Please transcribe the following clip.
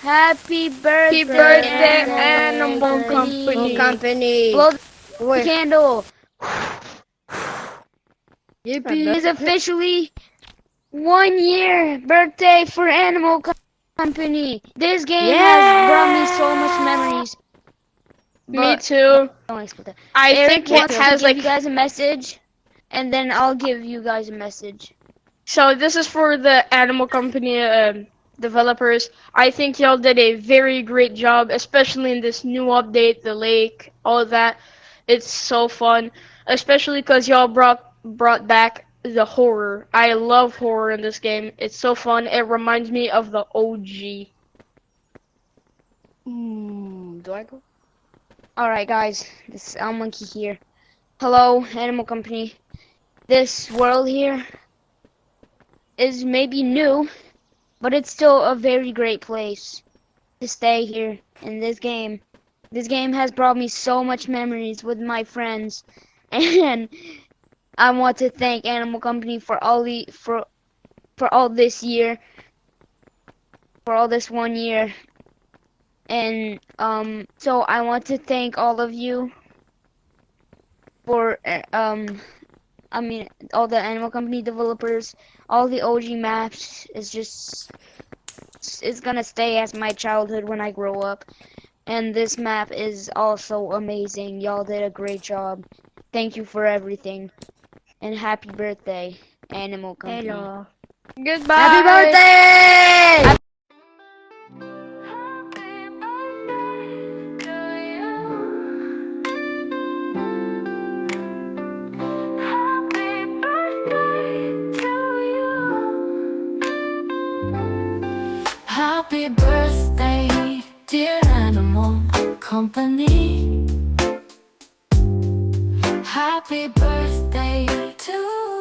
Happy Happy birthday, birthday, Animal Animal Company. Company. Blow the Wait, candle. yippee. It's officially 1 year birthday for Animal Company. This game has brought me so much memories. Me But too. don't explain that. I Eric think it wants to has give you like. guys a message, and then I'll give you guys a message. So this is for the Animal Company developers. I think y'all did a very great job, especially in this new update, the lake, all of that. It's so fun, especially because y'all brought back the horror. I love horror in this game. It's so fun. It reminds me of the OG. Do I go? Alright, guys. This is Al Monkey here. Hello, Animal Company. This world here is maybe new, but it's still a very great place to stay here in this game. This game has brought me so much memories with my friends, and I want to thank Animal Company for all this year, for all this 1 year, and so I want to thank all of you for I mean all the Animal Company developers, all the OG maps is just it's gonna stay as my childhood when I grow up. And this map is also amazing. Y'all did a great job. Thank you for everything. And happy birthday, Animal Company. Hello. Goodbye. Happy birthday! Happy birthday, dear Animal Company. Happy birthday to